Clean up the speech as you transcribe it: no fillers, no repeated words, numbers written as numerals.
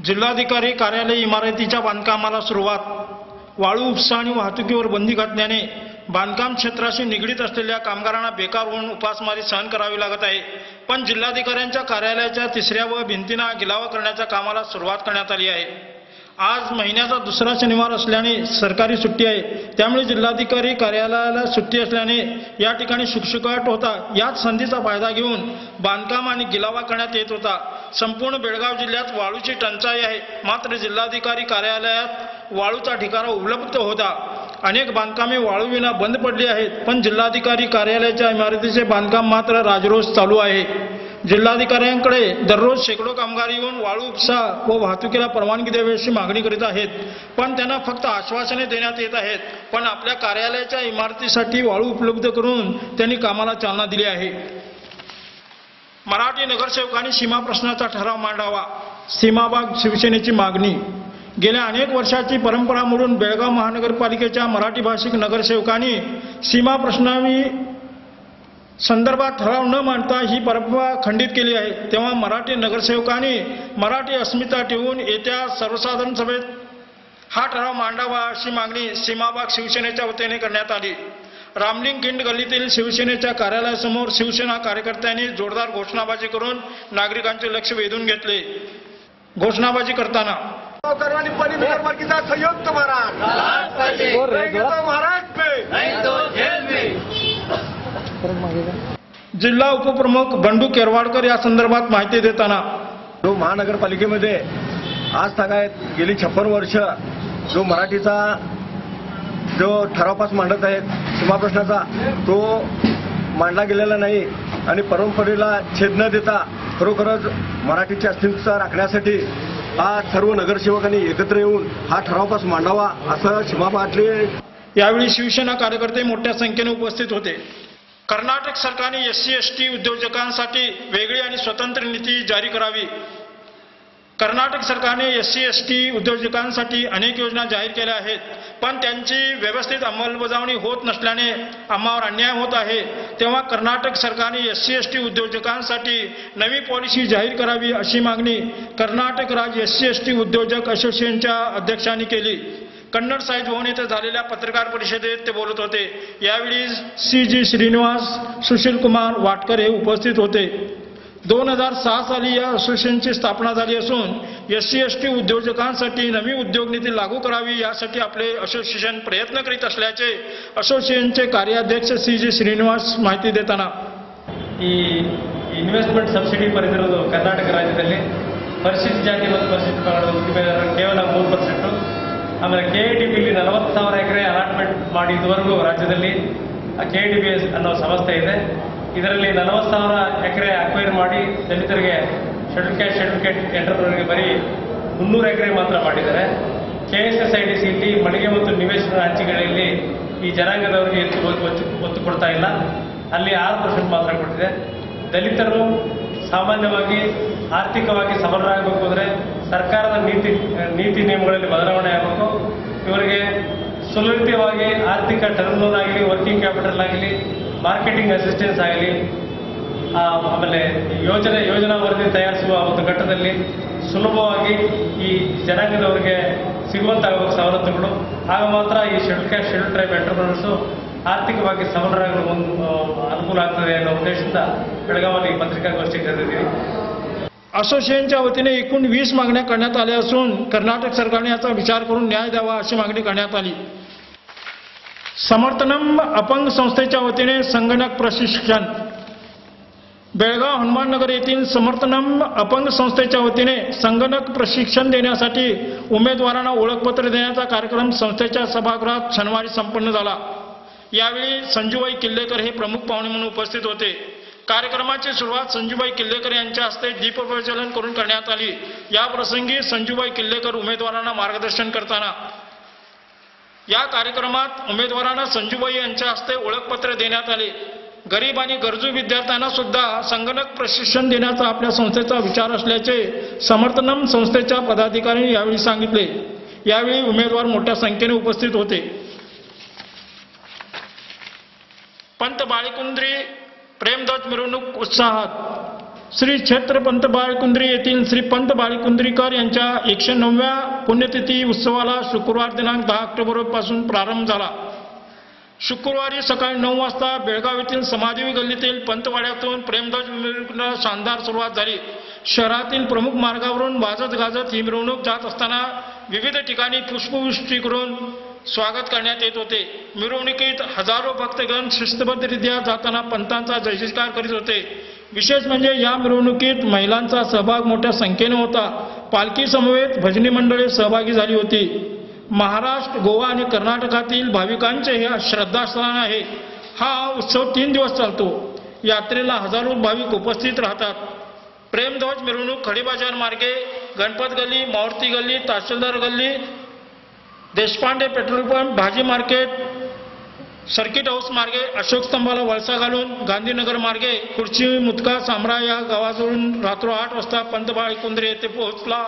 जिल्हाधिकारी कार्यालय इमारतीच्या बांधकामाला सुरुवात. वाळू उपसा आणि वाहतुकीवर बंदी घातल्याने बांधकाम क्षेत्राशी निगडीत असलेल्या कामगारांना बेकार होऊन उपासमारी सहन करावी लागत आहे. पण जिल्हाधिकाऱ्यांच्या कार्यालयाच्या तिसऱ्या व भिंतींना गिलावा करण्याच्या कामाला सुरुवात करण्यात आली आहे. आज महिन्याचा दुसरा शनिवार असल्याने सरकारी सुट्टी आहे. त्यामुळे जिल्हाधिकारी कार्यालयाला सुट्टी असल्याने या ठिकाणी शुकशुकाट होता. याच संधीचा फायदा घेऊन बांधकाम आणि गिलावा करण्यात येत होता. संपूर्ण बेळगाव जिल्ह्यात वाळूची टंचाई आहे. मात्र जिल्हाधिकारी कार्यालयात वाळूचा ठिकाणा उपलब्ध होता. अनेक बांधकामे वाळूविना बंद पडली आहेत. पण जिल्हाधिकारी कार्यालयाच्या इमारतीचे बांधकाम मात्र राजरोस चालू आहे. जिल्हाधिकाऱ्यांकडे दररोज शेकडो कामगार येऊन वाळू उपसा व वाहतुकीला परवानगी द्यावी अशी मागणी करीत आहेत. पण त्यांना फक्त आश्वासने देण्यात येत आहेत. पण आपल्या कार्यालयाच्या इमारतीसाठी वाळू उपलब्ध करून त्यांनी कामाला चालना दिली आहे. मराठी नगरसेवकांनी सीमा प्रश्नाचा ठराव मांडावा. सीमाभाग शिवसेनेची मागणी. गेल्या अनेक वर्षाची परंपरा मोडून बेळगाव महानगरपालिकेच्या मराठी भाषिक नगरसेवकांनी सीमा प्रश्नावी संदर्भात ठराव न मांडता ही परंपरा खंडित केली आहे. तेव्हा मराठी नगरसेवकांनी मराठी अस्मिता ठेवून येत्या सर्वसाधारण सभेत हा ठराव मांडावा अशी मागणी सीमाभाग शिवसेनेच्या वतीने करण्यात आली. रामलिंग खिंड गल्लीतील शिवसेनेच्या कार्यालयासमोर शिवसेना कार्यकर्त्यांनी जोरदार घोषणाबाजी करून नागरिकांचे लक्ष वेधून घेतले. घोषणाबाजी करताना संयुक्त जिल्हा उपप्रमुख बंडू केरवाडकर या संदर्भात माहिती देताना जो महानगरपालिकेमध्ये आज तागायत गेली 56 वर्ष जो मराठीचा जो ठराव पास मांडत आहेत सीमा प्रश्नाचा तो मांडला गेलेला नाही आणि परंपरेला छेद न देता खरोखरच मराठीची अस्मिता राखण्यासाठी आज सर्व नगरसेवकांनी एकत्र येऊन हा ठराव पास मांडावा असं सीमाभागातले. यावेळी शिवसेना कार्यकर्ते मोठ्या संख्येने उपस्थित होते. कर्नाटक सरकारने SC/ST उद्योजकांसाठी वेगळी आणि स्वतंत्र नीती जारी करावी. कर्नाटक सरकारने SC/ST उद्योजकांसाठी अनेक योजना जाहीर केल्या आहेत. पण त्यांची व्यवस्थित अंमलबजावणी होत नसल्याने आम्हावर अन्याय होत आहे. तेव्हा कर्नाटक सरकारने SC/ST उद्योजकांसाठी नवी पॉलिसी जाहीर करावी अशी मागणी कर्नाटक राज्य SC/ST उद्योजक असोसिएशनच्या अध्यक्षांनी केली. कन्नड साहित्य भवन येथे झालेल्या पत्रकार परिषदेत ते बोलत होते. यावेळी CG श्रीनिवास, सुशील कुमार वाटकर हे उपस्थित होते. 2006 साली या असोसिएशनची स्थापना झाली असून SC/ST उद्योजकांसाठी नवी उद्योग नीती लागू करावी यासाठी आपले असोसिएशन प्रयत्न करीत असल्याचे असोसिएशनचे कार्याध्यक्ष CG श्रीनिवास ಮಾಹಿತಿ देताना ಈ ಇನ್ವೆಸ್ಟ್ಮೆಂಟ್ ಸಬ್ಸಿಡಿ ಪಡೆದಿರುವುದು ಕರ್ನಾಟಕ ರಾಜ್ಯದಲ್ಲಿ ಪರಿಶಿಷ್ಟ ಜಾತಿ ಮತ್ತು ಪರಿಶಿಷ್ಟ ಪಂಗಡದ ಉದ್ದಿಮೆದಾರರು ಕೇವಲ 3%. ಆಮೇಲೆ KIDBಯಲ್ಲಿ 40,000 ಎಕರೆ ಅಲಾಟ್ಮೆಂಟ್ ಮಾಡಿ ಇದುವರೆಗೂ ರಾಜ್ಯದಲ್ಲಿ KIDB ಅನ್ನೋ ಸಂಸ್ಥೆ ಇದೆ. ಇದರಲ್ಲಿ 40,000 ಎಕರೆ ಅಕ್ವೈರ್ ಮಾಡಿ ದಲಿತರಿಗೆ ಶೆಡ್ಯೂಲ್ ಕ್ಯಾಸ್ಟ್ ಸರ್ಟಿಫಿಕೇಟ್ ಎಂಟರ್ಪ್ರೈನರ್ಗೆ ಬರೀ 300 ಎಕರೆ ಮಾತ್ರ ಮಾಡಿದ್ದಾರೆ. KSSIDCಯಲ್ಲಿ ಮಳಿಗೆ ಮತ್ತು ನಿವೇಶನ ಹಂಚಿಕೆಗಳಲ್ಲಿ ಈ ಜನಾಂಗದವರಿಗೆ ಹೆಚ್ಚು ಒತ್ತು ಕೊಡ್ತಾ ಇಲ್ಲ. ಅಲ್ಲಿ 6% ಮಾತ್ರ ಕೊಟ್ಟಿದೆ. ದಲಿತರು ಸಾಮಾನ್ಯವಾಗಿ ಆರ್ಥಿಕವಾಗಿ ಸಬಲರಾಗಬೇಕು ಅಂದರೆ ಸರ್ಕಾರದ ನೀತಿ ನಿಯಮಗಳಲ್ಲಿ ಬದಲಾವಣೆ ಆಗಬೇಕು. ಇವರಿಗೆ ಸುಲಲಿತವಾಗಿ ಆರ್ಥಿಕ ಟರ್ಮ್ ಲೋನ್ ಆಗಲಿ, ವರ್ಕಿಂಗ್ ಕ್ಯಾಪಿಟಲ್ ಆಗಲಿ, ಮಾರ್ಕೆಟಿಂಗ್ ಅಸಿಸ್ಟೆನ್ಸ್ ಆಗಲಿ, ಆಮೇಲೆ ಯೋಜನಾ ವರದಿ ತಯಾರಿಸುವ ಒಂದು ಘಟ್ಟದಲ್ಲಿ ಸುಲಭವಾಗಿ ಈ ಜನಾಂಗದವರಿಗೆ ಸಿಗುವಂತಾಗಬೇಕು ಸವಲತ್ತುಗಳು. ಆಗ ಮಾತ್ರ ಈ ಶೆಡ್ಯೂಲ್ ಕ್ಯಾಸ್ಟ್ ಶೆಡ್ಯೂಲ್ ಟ್ರೈಬ್ ಎಂಟರ್ಪ್ರೈನರ್ಸು ಆರ್ಥಿಕವಾಗಿ ಸಬಲರಾಗಲು ಅನುಕೂಲ ಆಗ್ತದೆ ಅನ್ನೋ ಉದ್ದೇಶದಿಂದ ಬೆಳಗಾವಿಯಲ್ಲಿ ಪತ್ರಿಕಾಗೋಷ್ಠಿ ಕರೆದಿದ್ದೀವಿ. असोसिएशनच्या वतीने एकूण 20 मागण्या करण्यात आल्या असून कर्नाटक सरकारने याचा विचार करून न्याय द्यावा अशी मागणी करण्यात आली. समर्थनम अपंग संस्थेच्या वतीने संगणक प्रशिक्षण. बेळगाव हनुमाननगर येथील समर्थनम अपंग संस्थेच्या वतीने संगणक प्रशिक्षण देण्यासाठी उमेदवारांना ओळखपत्र देण्याचा कार्यक्रम संस्थेच्या सभागृहात शनिवारी संपन्न झाला. यावेळी संजूबाई किल्लेकर हे प्रमुख पाहुणे म्हणून उपस्थित होते. कार्यक्रमाची सुरुवात संजूबाई किल्लेकर यांच्या हस्ते दीपप्रज्वलन करून करण्यात आली. या प्रसंगी संजूबाई किल्लेकर उमेदवारांना मार्गदर्शन करताना या कार्यक्रमात उमेदवारांना संजूबाई यांच्या हस्ते ओळखपत्र देण्यात आले. गरीब आणि गरजू विद्यार्थ्यांना सुद्धा संगणक प्रशिक्षण देण्याचा आपल्या संस्थेचा विचार असल्याचे समर्थनम संस्थेच्या पदाधिकाऱ्यांनी यावेळी सांगितले. यावेळी उमेदवार मोठ्या संख्येने उपस्थित होते. पंत बाळीकुंद्री प्रेमध्वज मिरवणूक उत्साहात. श्री क्षेत्र पंत बाळकुंद्री येथील श्री पंत बाळकुंद्रीकर यांच्या 109व्या पुण्यतिथी उत्सवाला शुक्रवार दिनांक 10 ऑक्टोबर पासून प्रारंभ झाला. शुक्रवारी सकाळी 9 वाजता बेळगाव येथील समादेवी गल्लीतील पंतवाड्यातून प्रेमध्वज मिरवणुकीला शानदार सुरुवात झाली. शहरातील प्रमुख मार्गावरून वाजत गाजत ही मिरवणूक जात असताना विविध ठिकाणी पुष्पवृष्टी करून स्वागत करण्यात येत होते. मिरवणुकीत हजारो भक्तगण शिस्तबद्धरित्या जाताना पंतांचा जयजयकार करीत होते. विशेष म्हणजे या मिरवणुकीत महिलांचा सहभाग मोठ्या संख्येने होता. पालखी समवेत भजनी मंडळे सहभागी झाली होती. महाराष्ट्र, गोवा आणि कर्नाटकातील भाविकांचे हे श्रद्धास्थान आहे. हा उत्सव 3 दिवस चालतो. यात्रेला हजारो भाविक उपस्थित राहतात. प्रेमध्वज मिरवणूक खडीबाजार मार्गे गणपत गल्ली, मारुती गल्ली, तहसीलदार गल्ली, देशपांडे पेट्रोल पंप, भाजी मार्केट, सर्किट हाऊस मार्गे, अशोक स्तंभाला वळसा घालून गांधीनगर मार्गे खुर्ची, मुतका, सामरा या गावाजवळून रात्र 8 वाजता पंत बाळकुंद्री येथे पोहोचला.